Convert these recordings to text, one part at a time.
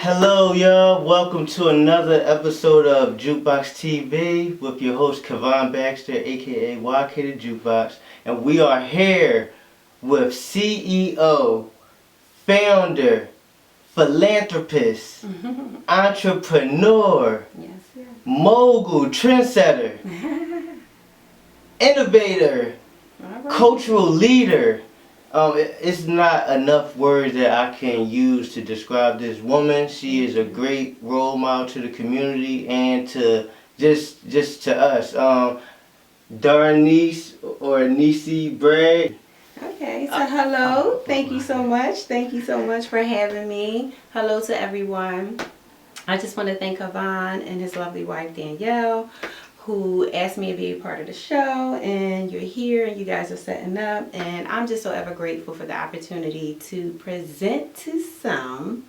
Hello y'all, welcome to another episode of JUKEBOXX TV with your host Kevon Baxter, aka YK the Jukebox, and we are here with CEO, founder, philanthropist, entrepreneur, mogul, trendsetter, innovator, cultural leader. It's not enough words that I can use to describe this woman. She is a great role model to the community and to just to us. Darniece Bragg. Okay, so hello. Thank you so much. Thank you so much for having me. Hello to everyone. I just want to thank Kevon and his lovely wife Danielle, who asked me to be a part of the show, and you're here and you guys are setting up, and I'm just so ever grateful for the opportunity to present to some.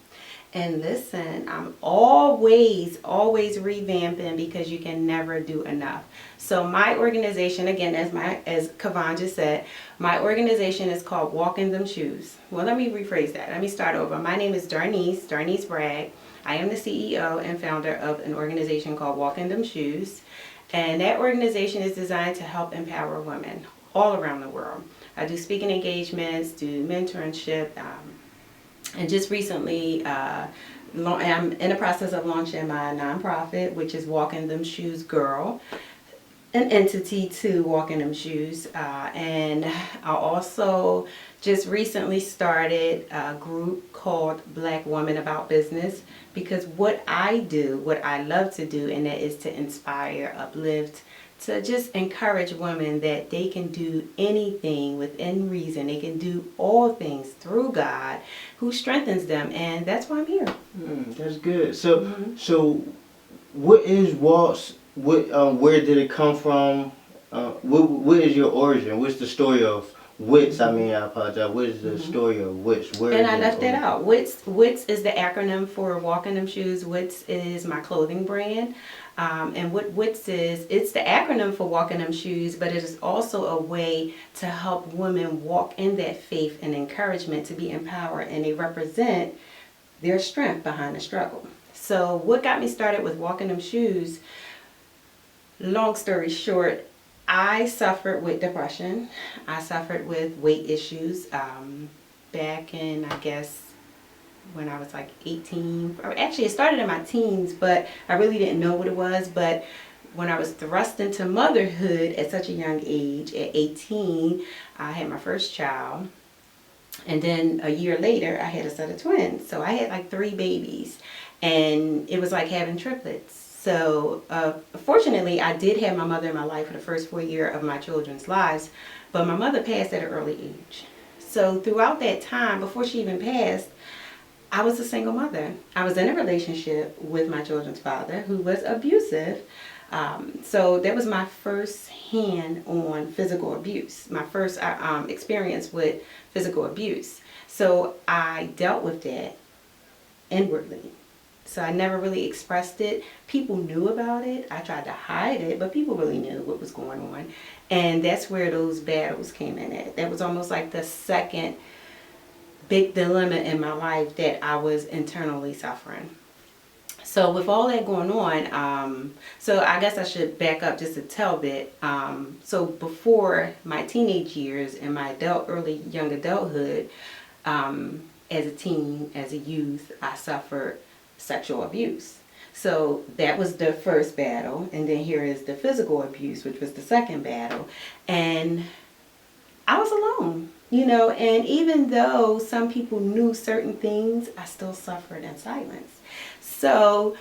And listen, I'm always revamping because you can never do enough. So my organization, again, as Kevon just said, my organization is called Walking Them Shoes. Well, let me rephrase that. Let me start over. My name is Darniece Bragg. I am the CEO and founder of an organization called Walking Them Shoes. And that organization is designed to help empower women all around the world. I do speaking engagements, do mentorship, and just recently I'm in the process of launching my nonprofit, which is Walking Them Shoes Girl, an entity to Walking Them Shoes. And I also just recently started a group called Black Women About Business, because what I do, what I love to do, and that is to inspire, uplift, to just encourage women that they can do anything within reason. They can do all things through God, who strengthens them, and that's why I'm here. That's good. So, so what is Waltz? Where did it come from? What is your origin? What's the story of WITS? I apologize. What is the story of WITS? And I left that out. WITS is the acronym for Walking Them Shoes. WITS is my clothing brand. And what WITS is, it's the acronym for Walking Them Shoes, but it is also a way to help women walk in that faith and encouragement to be empowered, and they represent their strength behind the struggle. So what got me started with Walking Them Shoes, long story short, I suffered with depression. I suffered with weight issues back in, I guess, when I was like 18. Or actually, it started in my teens, but I really didn't know what it was. But when I was thrust into motherhood at such a young age, at 18, I had my first child. And then a year later, I had a set of twins. So I had like 3 babies. And it was like having triplets. So fortunately, I did have my mother in my life for the first 4 years of my children's lives, but my mother passed at an early age. So throughout that time, before she even passed, I was a single mother. I was in a relationship with my children's father, who was abusive. So that was my first hand on physical abuse, my first experience with physical abuse. So I dealt with that inwardly. So I never really expressed it. People knew about it. I tried to hide it, but people really knew what was going on. And that's where those battles came in at. That was almost like the second big dilemma in my life that I was internally suffering. So with all that going on, so I guess I should back up just a tell bit. So before my teenage years and my early young adulthood, as a teen, as a youth, I suffered sexual abuse. So that was the first battle, and then here is the physical abuse, which was the second battle. And I was alone, and even though some people knew certain things, I still suffered in silence. So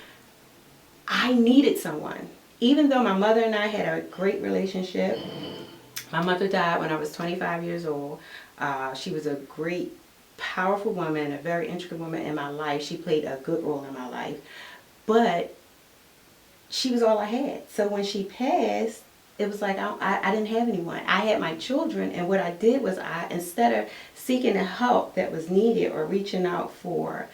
I needed someone. Even though my mother and I had a great relationship, my mother died when I was 25 years old. She was a great, powerful woman, a very intricate woman in my life. She played a good role in my life, but she was all I had. So when she passed, it was like I didn't have anyone. I had my children, and what I did was instead of seeking the help that was needed or reaching out for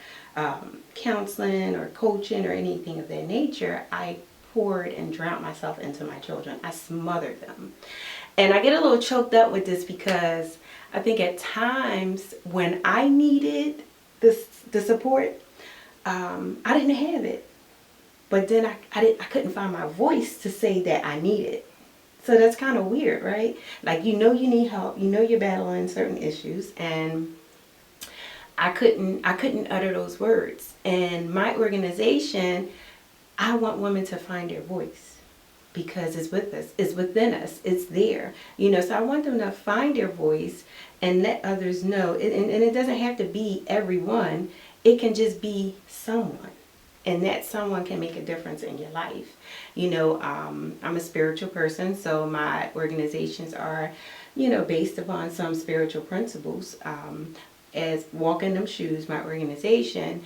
counseling or coaching or anything of that nature, I poured and drowned myself into my children. I smothered them. And I get a little choked up with this because I think at times when I needed the support, I didn't have it. But then I couldn't find my voice to say that I need it. So that's kind of weird, right? Like, you need help, you're battling certain issues, and I couldn't utter those words. And my organization, I want women to find their voice because it's with us, it's within us, it's there. So I want them to find their voice and let others know. And it doesn't have to be everyone. It can just be someone. And that someone can make a difference in your life. I'm a spiritual person, so my organizations are, based upon some spiritual principles. As Walking Them Shoes, my organization,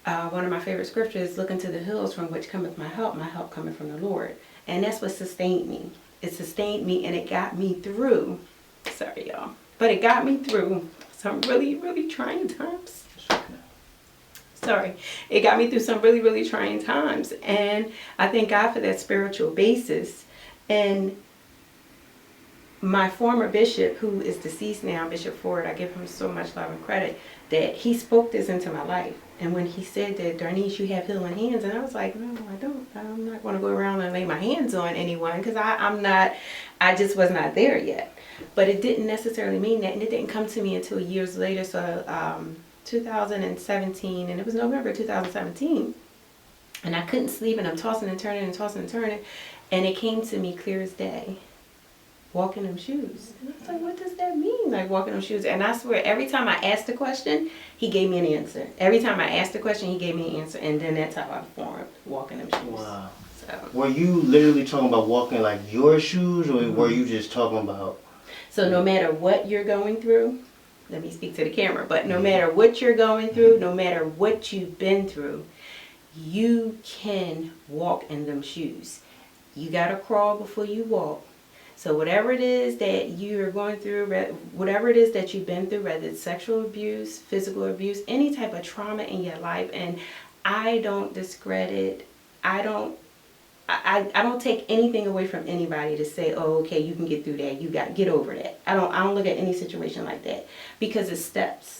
one of my favorite scriptures, look into the hills from which cometh my help cometh from the Lord. And that's what sustained me. It sustained me, and it got me through, sorry y'all, but it got me through some really, really trying times. It got me through some really, really trying times. And I thank God for that spiritual basis. And my former bishop, who is deceased now, Bishop Ford, I give him so much love and credit, that he spoke this into my life. And when he said that, Darniece, you have healing hands, and I was like, no, I don't. I'm not going to go around and lay my hands on anyone, because I just was not there yet. But it didn't necessarily mean that, and it didn't come to me until years later. So 2017, and it was November 2017, and I couldn't sleep, and I'm tossing and turning, and it came to me clear as day. Walking them shoes. And I was like, what does that mean, like walking them shoes? And I swear, every time I asked a question, he gave me an answer. Every time I asked a question, he gave me an answer, and then that's how I formed Walking Them Shoes. Wow. So. Were you literally talking about walking like your shoes, or were you just talking about? So no matter what you're going through, let me speak to the camera, but no matter what you're going through, no matter what you've been through, you can walk in them shoes. You gotta crawl before you walk. So whatever it is that you're going through, whatever it is that you've been through, whether it's sexual abuse, physical abuse, any type of trauma in your life, and I don't discredit, I don't take anything away from anybody to say, oh, okay, you can get through that. You got to get over that. I don't look at any situation like that, because it's steps.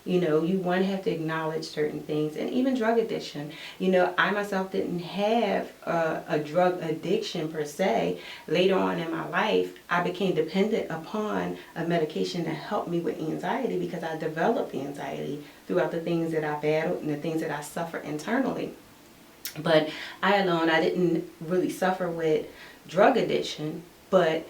You want to have to acknowledge certain things, and even drug addiction. I myself didn't have a drug addiction per se. Later on in my life, I became dependent upon a medication that helped me with anxiety, because I developed anxiety throughout the things that I battled and the things that I suffered internally. But I didn't really suffer with drug addiction, but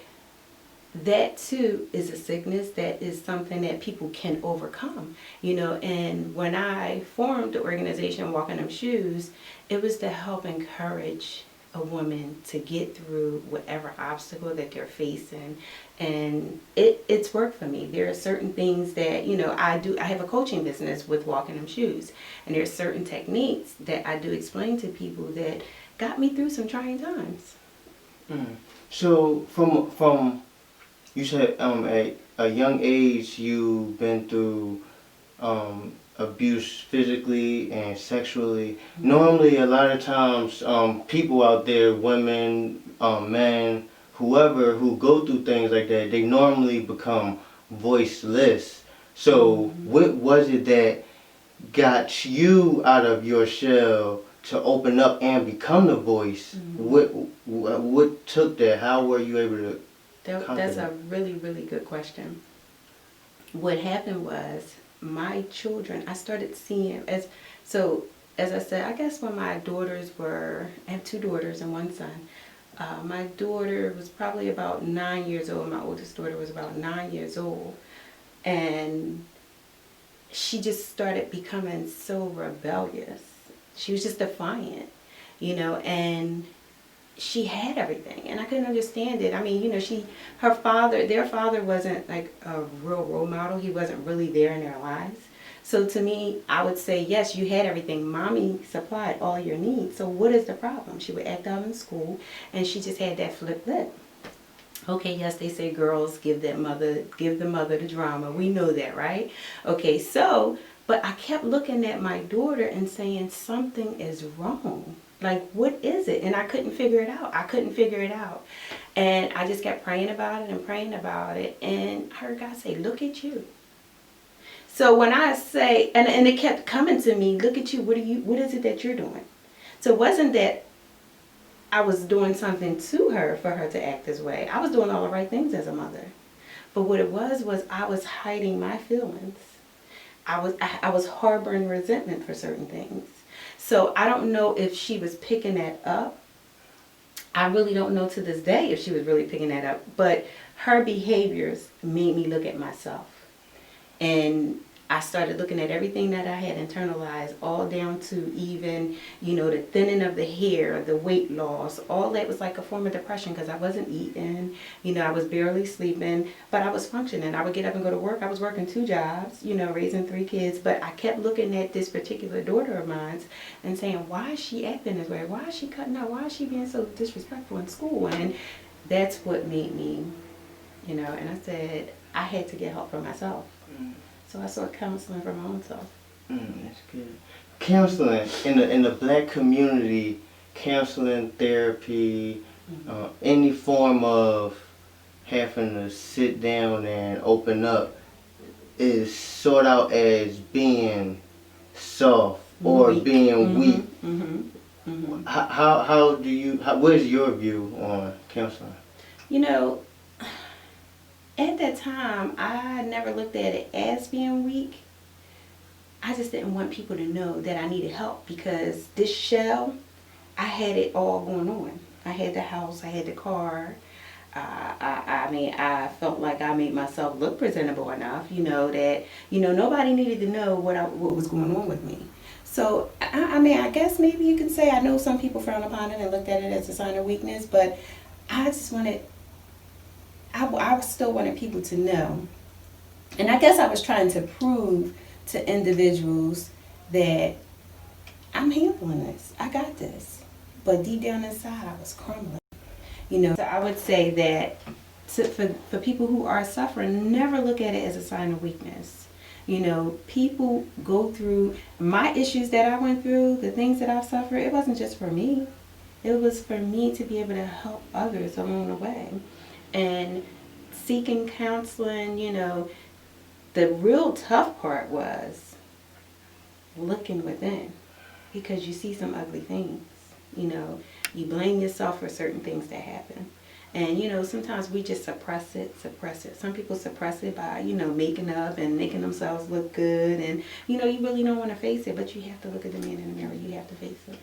that too is a sickness that is something that people can overcome, and when I formed the organization Walking Them Shoes, it was to help encourage a woman to get through whatever obstacle that they're facing. And it's worked for me. There are certain things that, I do. I have a coaching business with Walking Them Shoes, and there's certain techniques that I do explain to people that got me through some trying times. So from you said at a young age you've been through abuse physically and sexually. Normally, a lot of times, people out there, women, men, whoever who go through things like that, they normally become voiceless. So what was it that got you out of your shell to open up and become the voice? What took that? How were you able to? That's a really, really good question. What happened was, my children, I started seeing, as I said, I guess when my daughters I have 2 daughters and 1 son. My daughter was probably about 9 years old. My oldest daughter was about 9 years old. And she just started becoming so rebellious. She was just defiant, and she had everything, and I couldn't understand it. I mean, their father wasn't like a real role model. He wasn't really there in their lives. So to me, I would say, yes, you had everything. Mommy supplied all your needs. So what is the problem? She would act out in school, and she just had that flip lip. Okay, yes, they say girls give the mother the drama. We know that, right? Okay, but I kept looking at my daughter and saying, something is wrong. Like, what is it? And I couldn't figure it out. And I just kept praying about it. And I heard God say, look at you. So when I say, and it kept coming to me, look at you, what is it that you're doing? So it wasn't that I was doing something to her for her to act this way. I was doing all the right things as a mother. But what it was I was hiding my feelings. I was harboring resentment for certain things. So I don't know if she was picking that up. I really don't know to this day if she was really picking that up. But her behaviors made me look at myself. And I started looking at everything that I had internalized, all down to even, the thinning of the hair, the weight loss. All that was like a form of depression because I wasn't eating, I was barely sleeping, but I was functioning. I would get up and go to work. I was working 2 jobs, raising 3 kids, but I kept looking at this particular daughter of mine and saying, why is she acting this way? Why is she cutting out? Why is she being so disrespectful in school? And that's what made me, and I said, I had to get help for myself. So I sought counseling for my own self. That's good. Counseling in the Black community, counseling, therapy, any form of having to sit down and open up is sought out as being soft or Weak. being weak. Where's your view on counseling? At that time, I never looked at it as being weak. I just didn't want people to know that I needed help because this shell, I had it all going on. I had the house, I had the car. I felt like I made myself look presentable enough, that, nobody needed to know what was going on with me. So, I guess maybe you can say I know some people frowned upon it and looked at it as a sign of weakness, but I just wanted, I still wanted people to know. And I guess I was trying to prove to individuals that I'm handling this. I got this. But deep down inside, I was crumbling. So I would say that for people who are suffering, never look at it as a sign of weakness. People go through my issues that I went through, the things that I've suffered. It wasn't just for me. It was for me to be able to help others along the way. And seeking counseling, the real tough part was looking within because you see some ugly things. You blame yourself for certain things that happen. And, sometimes we just suppress it. Some people suppress it by, making up and making themselves look good. And, you really don't want to face it, but you have to look at the man in the mirror. You have to face it.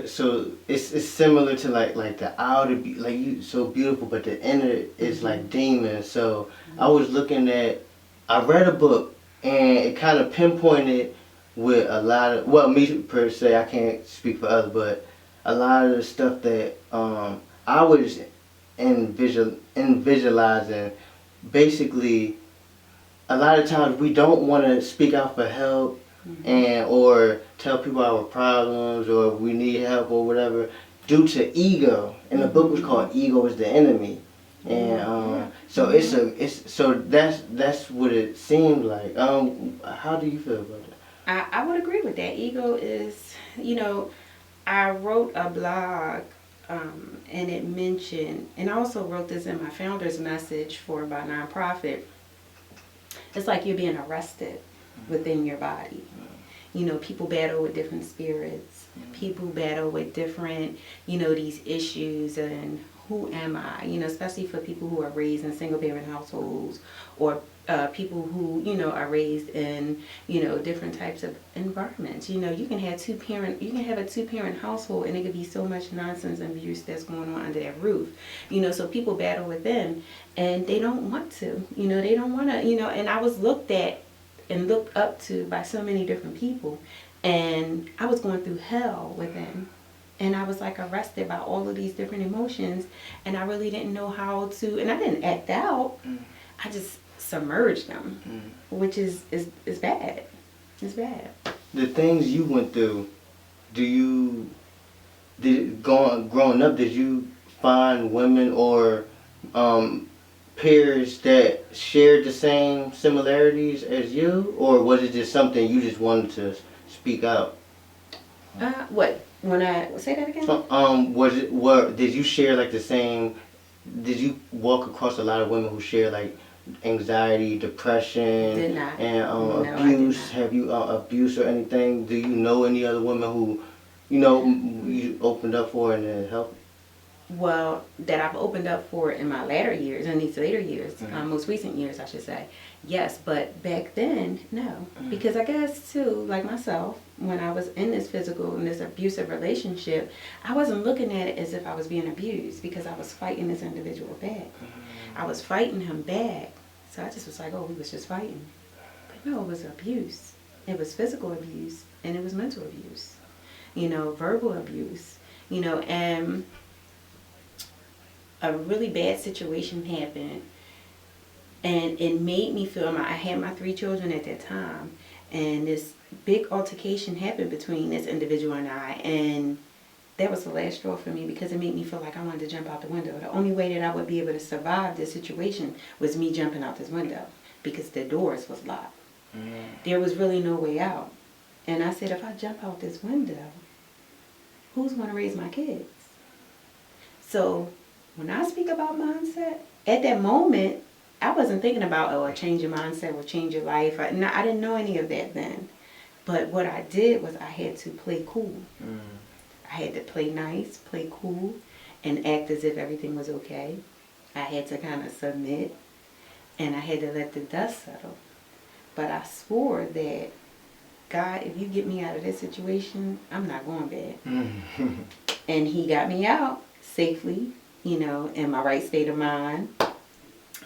So it's similar to like the outer, like you so beautiful, but the inner is like demon. So I was I read a book and it kind of pinpointed with a lot of, well, me per se, I can't speak for others, but a lot of the stuff that I was visualizing. Basically, a lot of times we don't want to speak out for help. Or tell people our problems or we need help or whatever due to ego. And the book was called Ego is the Enemy. And so so that's what it seemed like. How do you feel about that? I would agree with that. Ego is, I wrote a blog and it mentioned, and I also wrote this in my founder's message for my nonprofit. It's like you're being arrested within your body. People battle with different spirits. People battle with different, these issues and who am I? Especially for people who are raised in single parent households or people who, are raised in, different types of environments. You can have a 2-parent household and it could be so much nonsense and abuse that's going on under that roof. So people battle within and they don't want to, they don't want to, and I was looked at and looked up to by so many different people, and I was going through hell within, and I was like arrested by all of these different emotions, and I really didn't know how to, and I didn't act out, I just submerged them, which is bad. It's bad. The things you went through, growing up, did you find women or peers that shared the same similarities as you, or was it just something you just wanted to speak out? What? When I say that again? Did you share like the same? Did you walk across a lot of women who share like anxiety, depression, Did not. and No, I did abuse? not. Have you abuse or anything? Do you know any other women who, you opened up for and it helped? Well, that I've opened up for in my latter years, in these later years, Mhm. most recent years, I should say. Yes, but back then, no. Because I guess, too, like myself, when I was in this physical and this abusive relationship, I wasn't looking at it as if I was being abused because I was fighting this individual back. I was fighting him back. So I just was like, oh, we was just fighting. But no, it was abuse. It was physical abuse and it was mental abuse. Verbal abuse. And a really bad situation happened, and it made me feel, I had my 3 children at that time, and this big altercation happened between this individual and I, and that was the last straw for me because it made me feel like I wanted to jump out the window. The only way that I would be able to survive this situation was me jumping out this window because the doors was locked. There was really no way out. And I said, if I jump out this window, who's going to raise my kids? So when I speak about mindset, at that moment, I wasn't thinking about, a change your mindset will change your life. I didn't know any of that then. But what I did was I had to play cool. I had to play nice, play cool, and act as if everything was okay. I had to kind of submit, and I had to let the dust settle. But I swore that, God, if you get me out of this situation, I'm not going back. And he got me out safely, in my right state of mind.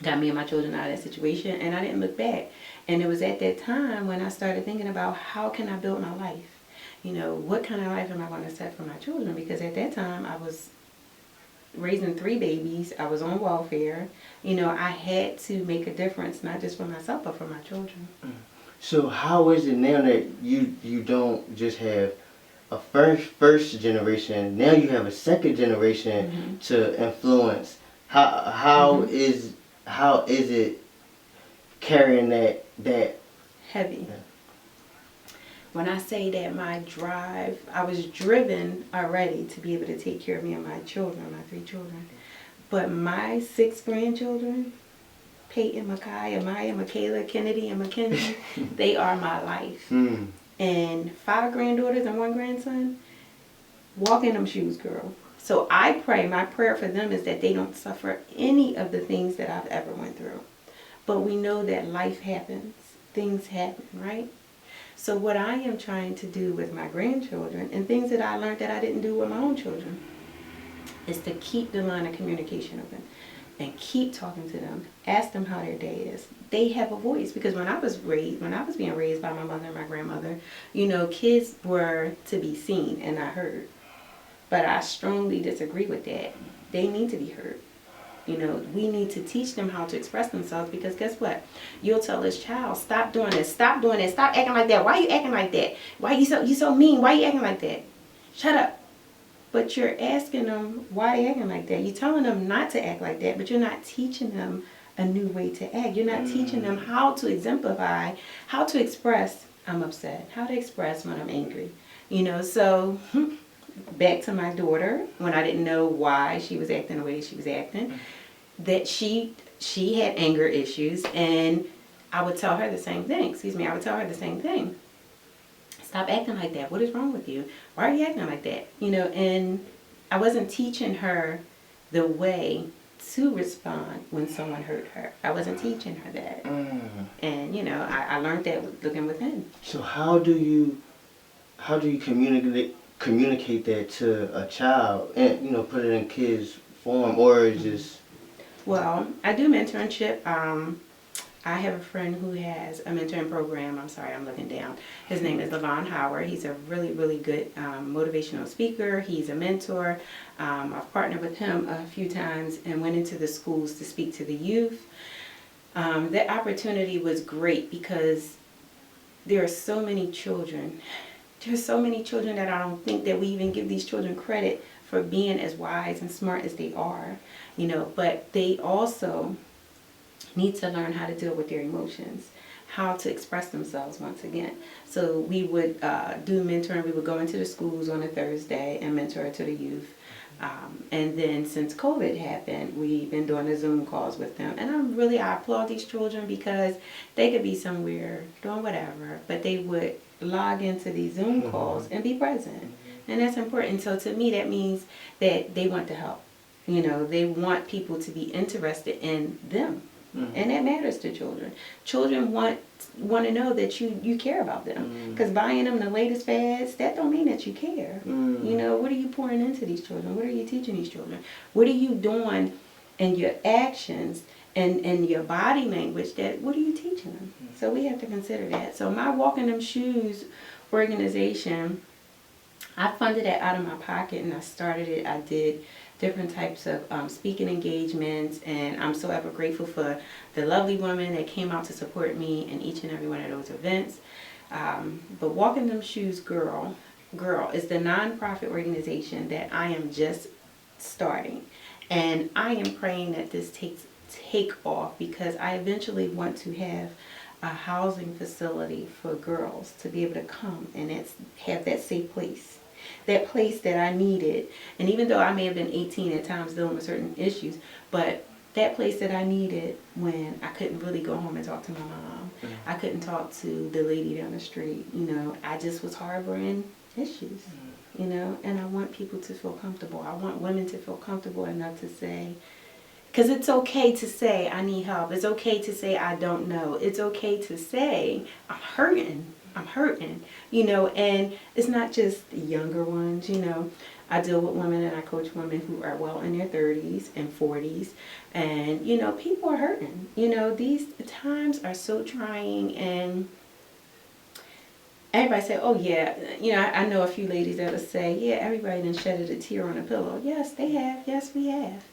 Got me and my children out of that situation, and I didn't look back. And it was at that time when I started thinking about how can I build my life? What kind of life am I going to set for my children? Because at that time, I was raising 3 babies. I was on welfare. I had to make a difference, not just for myself, but for my children. So how is it now that you don't just have a first generation, now you have a second generation to influence? How is it carrying that Heavy. When I say that my drive, I was driven already to be able to take care of me and my children, my 3 children. But my 6 grandchildren, Peyton, Makai, Amaya, Michaela, Kennedy, and Mackenzie, they are my life. And 5 granddaughters and 1 grandson, walk in them shoes, girl. So I pray, my prayer for them is that they don't suffer any of the things that I've ever went through. But we know that life happens. Things happen, right? So what I am trying to do with my grandchildren, and things that I learned that I didn't do with my own children, is to keep the line of communication open and keep talking to them. Ask them how their day is. They have a voice, because when I was being raised by my mother and my grandmother, kids were to be seen and not heard. But I strongly disagree with that. They need to be heard. We need to teach them how to express themselves, because guess what? You'll tell this child, stop doing this, stop doing that, stop acting like that. Why are you acting like that? Why you so mean? Why are you acting like that? Shut up. But you're asking them why they acting like that. You're telling them not to act like that, but you're not teaching them a new way to act. You're not teaching them how to exemplify, how to express I'm upset, how to express when I'm angry. So back to my daughter, when I didn't know why she was acting the way she was acting, that she had anger issues, and I would tell her the same thing. Stop acting like that. What is wrong with you? Why are you acting like that? And I wasn't teaching her the way to respond when someone hurt her. I wasn't teaching her that. And, I learned that looking within. So how do you communicate that to a child and put it in kids form, or just? Well, I do mentorship. I have a friend who has a mentoring program. I'm sorry, I'm looking down. His name is Levon Howard. He's a really, really good motivational speaker. He's a mentor. I've partnered with him a few times and went into the schools to speak to the youth. That opportunity was great because there are so many children. There's so many children that I don't think that we even give these children credit for being as wise and smart as they are. But they also need to learn how to deal with their emotions, how to express themselves once again. So we would do mentoring. We would go into the schools on a Thursday and mentor to the youth. And then since COVID happened, we've been doing the Zoom calls with them. And I applaud these children because they could be somewhere doing whatever, but they would log into these Zoom calls and be present. And that's important. So to me, that means that they want to help. You know, they want people to be interested in them. And that matters to children. Children want to know that you care about them. Because buying them the latest fads, that don't mean that you care. You know, what are you pouring into these children? What are you teaching these children? What are you doing in your actions and your body language? What are you teaching them? So we have to consider that. So my Walking Them Shoes organization, I funded it out of my pocket and I started it. I did different types of speaking engagements, and I'm so ever grateful for the lovely women that came out to support me in each and every one of those events. But Walking Them Shoes Girl is the nonprofit organization that I am just starting, and I am praying that this take off because I eventually want to have a housing facility for girls to be able to come and have that safe place. That place that I needed, and even though I may have been 18 at times dealing with certain issues, but that place that I needed when I couldn't really go home and talk to my mom, I couldn't talk to the lady down the street, you know, I just was harboring issues, you know, and I want people to feel comfortable. I want women to feel comfortable enough to say, because it's okay to say I need help. It's okay to say I don't know. It's okay to say I'm hurting, you know, and it's not just the younger ones, you know. I deal with women and I coach women who are well in their 30s and 40s, and, you know, people are hurting. You know, these times are so trying, and everybody say, oh yeah, you know, I know a few ladies that'll say, yeah, everybody done shedded a tear on a pillow. Yes, they have. Yes, we have.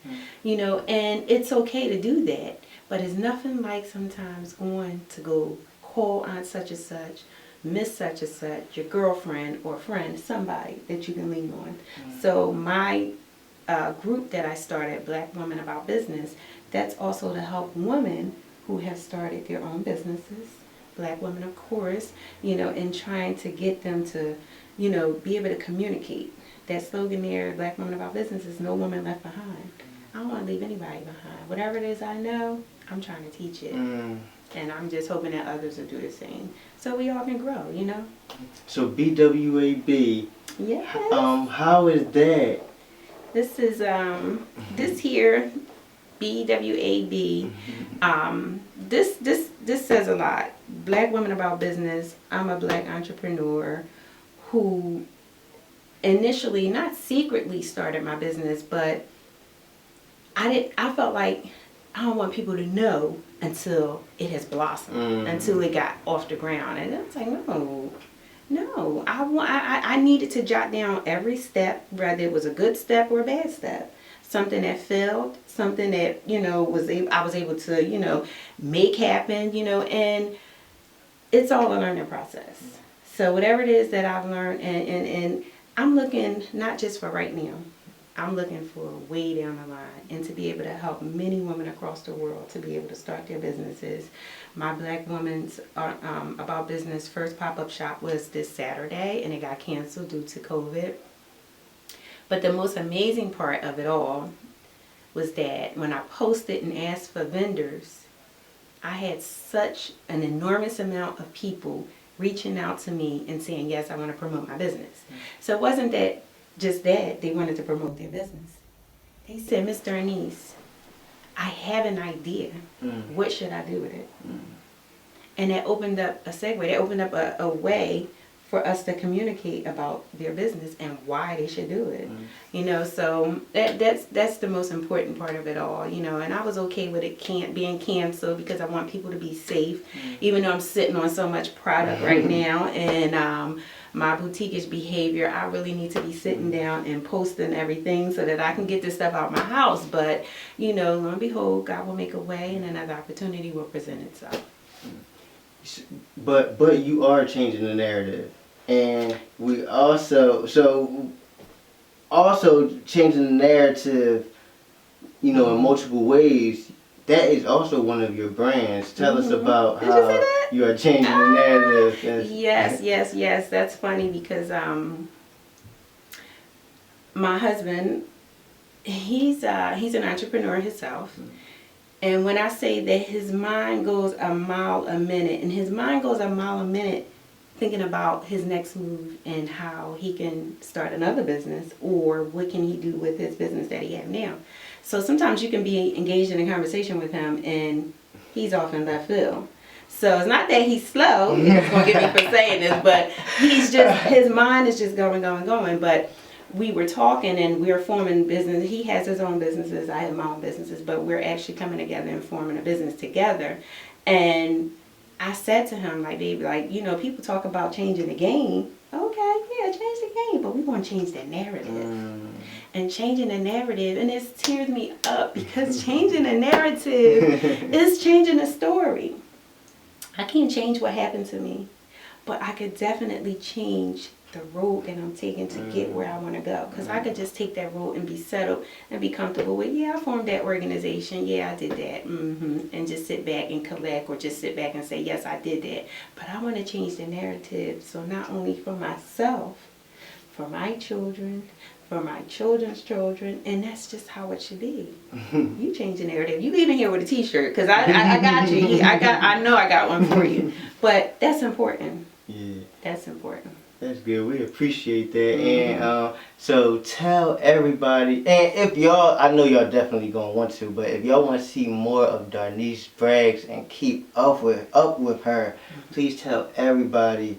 You know, and it's okay to do that, but it's nothing like sometimes going to go call Aunt such and such, Miss such and such, your girlfriend or friend, somebody that you can lean on. So my group that I started, Black Women About Business, that's also to help women who have started their own businesses, Black women of course, you know, and trying to get them to, you know, be able to communicate. That slogan there, Black Women About Business, is no woman left behind. I don't want to leave anybody behind. Whatever it is I know, I'm trying to teach it. And I'm just hoping that others will do the same. So we all can grow, you know? So BWAB, yes. How is that? This is, this here, BWAB, this says a lot. Black Women About Business. I'm a Black entrepreneur who initially, not secretly started my business, but I felt like I don't want people to know until it has blossomed, until it got off the ground. And I was like, no, I needed to jot down every step, whether it was a good step or a bad step. Something that failed, something that, you know, I was able to, you know, make happen, you know, and it's all a learning process. So whatever it is that I've learned, and I'm looking not just for right now, I'm looking for way down the line, and to be able to help many women across the world to be able to start their businesses. My Black Women's About Business first pop-up shop was this Saturday, and it got canceled due to COVID. But the most amazing part of it all was that when I posted and asked for vendors, I had such an enormous amount of people reaching out to me and saying, yes, I want to promote my business. So it wasn't that just that they wanted to promote their business. They said, Miss Darniece, I have an idea. What should I do with it? And that opened up a segue. That opened up a way for us to communicate about their business and why they should do it. You know, so that's the most important part of it all, you know, and I was okay with it being canceled because I want people to be safe, even though I'm sitting on so much product right now, and my boutique-ish behavior, I really need to be sitting down and posting everything so that I can get this stuff out of my house. But, you know, lo and behold, God will make a way and another opportunity will present itself. But you are changing the narrative. And we also changing the narrative, you know, in multiple ways. That is also one of your brands. Tell us about how you are changing the narrative. Yes. That's funny because my husband he's an entrepreneur himself. And when I say that his mind goes a mile a minute, and his mind goes a mile a minute thinking about his next move and how he can start another business, or what can he do with his business that he has now. So sometimes you can be engaged in a conversation with him and he's off in left field. So it's not that he's slow, it's going to get me for saying this, but his mind is just going. But we were talking and we were forming business. He has his own businesses, I have my own businesses, but we're actually coming together and forming a business together. And I said to him, like, baby, like, you know, people talk about changing the game. Okay, yeah, change the game, but we want to change the narrative. And changing the narrative, and it tears me up because changing the narrative is changing the story. I can't change what happened to me, but I could definitely change the road that I'm taking to get where I want to go. Because I could just take that road and be settled and be comfortable with, yeah, I formed that organization, yeah, I did that, and just sit back and collect, or just sit back and say, yes, I did that. But I want to change the narrative, so not only for myself, for my children, for my children's children, and that's just how it should be. You change the narrative. You leaving here with a T-shirt, because I got you. I know I got one for you. But that's important. Yeah. That's important. That's good. We appreciate that. And so tell everybody, and if y'all, I know y'all definitely gonna want to, but if y'all want to see more of Darniece Bragg and keep up with her, please tell everybody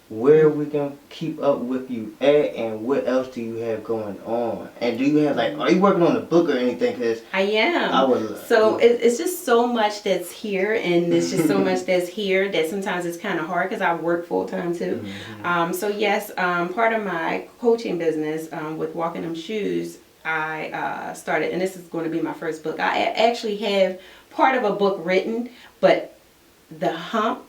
where we can keep up with you at, and what else do you have going on? And do you have, like, are you working on a book or anything? Because I am. I would. So it's just so much that's here, and it's just so much that's here that sometimes it's kind of hard because I work full time too. So yes, part of my coaching business with Walking Them Shoes, I started, and this is going to be my first book. I actually have part of a book written, but the hump.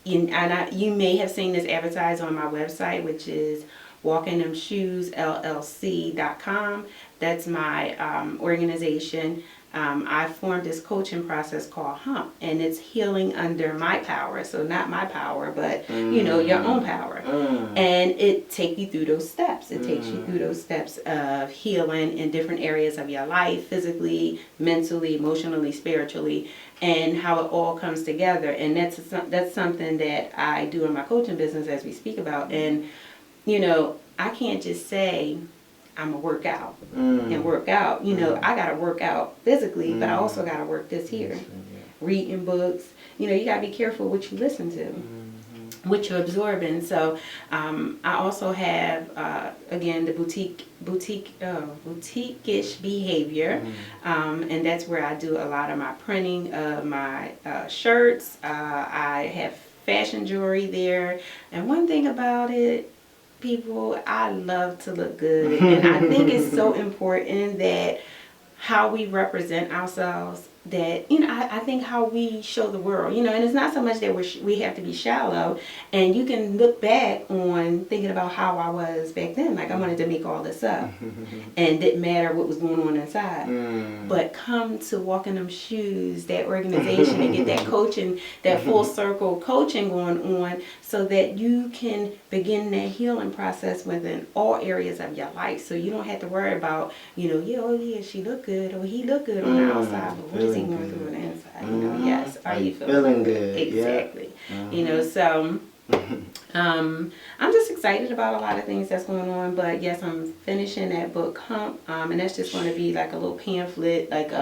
You may have seen this advertised on my website, which is Walkinthemshoesllc.com. That's my organization. I formed this coaching process called HUMP, and it's healing under my power. So not my power, but you know, your own power. And it takes you through those steps. It takes you through those steps of healing in different areas of your life, physically, mentally, emotionally, spiritually, and how it all comes together. And that's something that I do in my coaching business, as we speak about. And you know, I can't just say I'm gonna work out and work out. You know, I gotta work out physically, but I also gotta work this here. Reading books. You know, you gotta be careful what you listen to, what you're absorbing. So I also have again the boutique-ish behavior, and that's where I do a lot of my printing of my shirts. I have fashion jewelry there, and one thing about it, people, I love to look good, and I think it's so important that how we represent ourselves, that, you know, I think how we show the world, you know, and it's not so much that we have to be shallow, and you can look back on thinking about how I was back then, like I wanted to make all this up, and didn't matter what was going on inside, but come to Walking Them Shoes, that organization, and get that coaching, that full circle coaching going on, so that you can begin that healing process within all areas of your life, so you don't have to worry about, you know, yeah, oh yeah, she looked good, or he looked good on the outside, but what is he going through on the inside? You know, yes, are you feeling good? Exactly. You know, so I'm just excited about a lot of things that's going on, but yes, I'm finishing that book Hump, and that's just going to be like a little pamphlet, like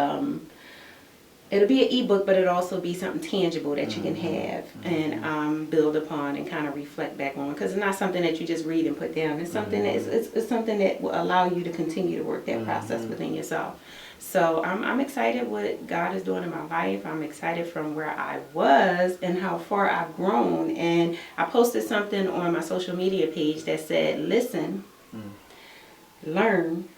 it'll be an ebook, but it'll also be something tangible that you can have and build upon and kind of reflect back on, because it's not something that you just read and put down. It's something that it's something that will allow you to continue to work that process within yourself. So I'm excited what God is doing in my life. I'm excited from where I was and how far I've grown. And I posted something on my social media page that said, listen, learn,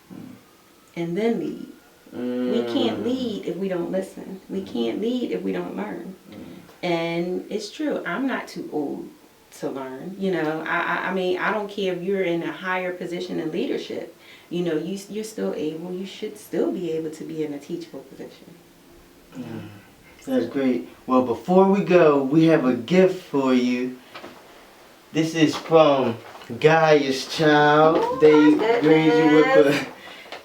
and then lead. We can't lead if we don't listen. We can't lead if we don't learn. And it's true. I'm not too old to learn. You know, I mean, I don't care if you're in a higher position in leadership. You know, you're still able, you should still be able to be in a teachable position. That's great. Well, before we go, we have a gift for you. This is from Gaia's Child. They graced you with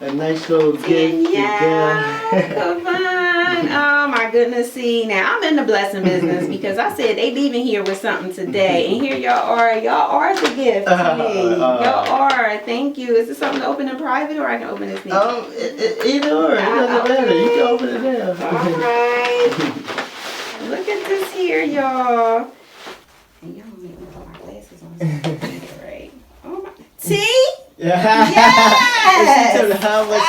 a nice little gift. Yeah, come on. Oh my goodness. See, now I'm in the blessing business because I said they leaving here with something today. And here y'all are. Y'all are the gift to me. Y'all are. Thank you. Is this something to open in private or I can open this sneaker? Either or. It doesn't matter. You can open it now. All right. Look at this here, y'all. And y'all make me put my glasses on. Right. Oh my. See? Yeah. Yes! She told her how much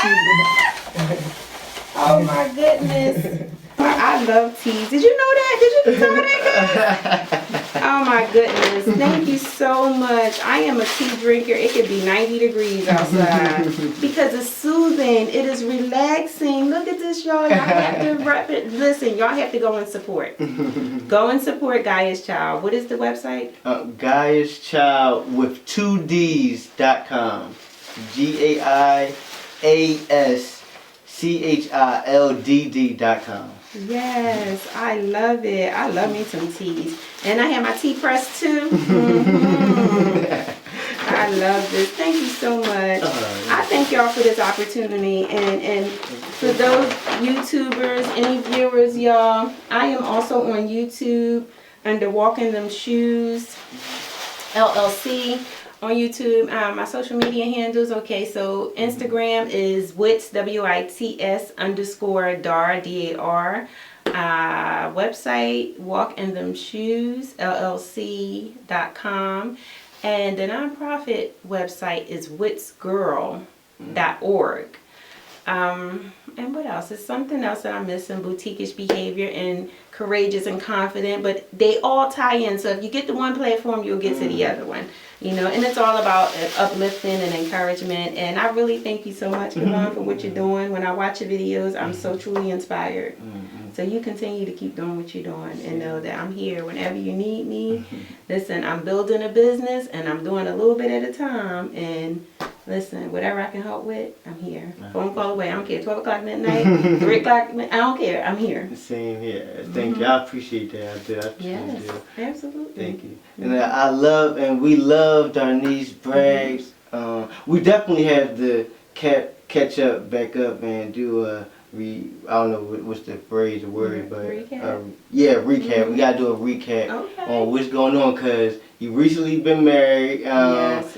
Oh my goodness. I love teas. Did you know that? Did you know that, guys? Oh my goodness. Thank you so much. I am a tea drinker. It could be 90 degrees outside because it's soothing. It is relaxing. Look at this, y'all. Y'all have to rep it. Listen, y'all have to go and support. Go and support Gaia's Child. What is the website? Gaia's Child with 2Ds.com. GAIASCHILDD.com. Yes, I love it. I love me some teas. And I have my tea press too. I love this. Thank you so much. I thank y'all for this opportunity. And for those YouTubers, any viewers, y'all, I am also on YouTube under Walkinthemshoesllc on YouTube. My social media handles, okay, so Instagram is Wits, WITS _ DAR. Website, Walkinthemshoesllc.com. And the nonprofit website is witsgirl.org. And what else? It's something else that I'm missing. Boutiquish behavior and courageous and confident, but they all tie in. So if you get the one platform, you'll get to the other one. You know, and it's all about uplifting and encouragement. And I really thank you so much, Kevon, for what you're doing. When I watch your videos, I'm so truly inspired. So you continue to keep doing what you're doing and know that I'm here whenever you need me. Listen, I'm building a business and I'm doing a little bit at a time. And listen, whatever I can help with, I'm here. Phone call away. I don't care. 12 o'clock midnight, 3 o'clock midnight. I don't care. I'm here. Same here. Thank you. I appreciate that. I do. Yes, absolutely. Thank you. And I love, and we love Darniece Bragg. We definitely have to catch up, back up, and do a I don't know what's the phrase or word, but recap. Recap. We gotta do a recap on what's going on because you recently been married. Yes.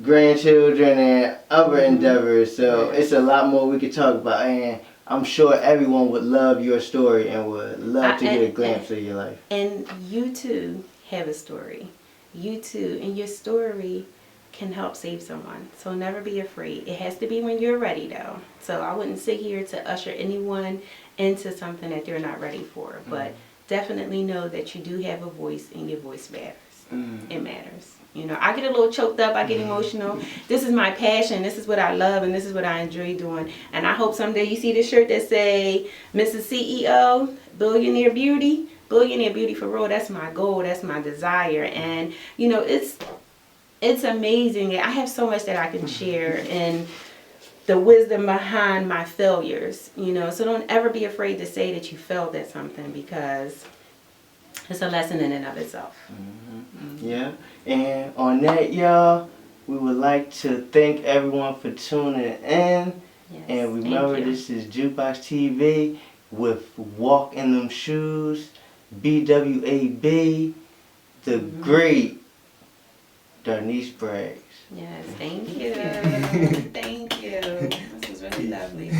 Grandchildren and other endeavors. So it's a lot more we could talk about, and I'm sure everyone would love your story and would love to get a glimpse of your life. And you too have a story. You too, and your story can help save someone. So never be afraid. It has to be when you're ready though. So I wouldn't sit here to usher anyone into something that they're not ready for. But definitely know that you do have a voice and your voice matters. It matters. You know, I get a little choked up, I get emotional. This is my passion, this is what I love, and this is what I enjoy doing. And I hope someday you see this shirt that say, Mrs. CEO, Billionaire Beauty. Billionaire Beauty for real, that's my goal, that's my desire. And, you know, it's amazing. I have so much that I can share and the wisdom behind my failures, you know. So don't ever be afraid to say that you failed at something because it's a lesson in and of itself. Yeah. And on that, y'all, we would like to thank everyone for tuning in. And remember, this is JUKEBOXX TV with Walk in Them Shoes, BWAB, the great Darniece Bragg. Yes, thank you. Thank you. This was really lovely.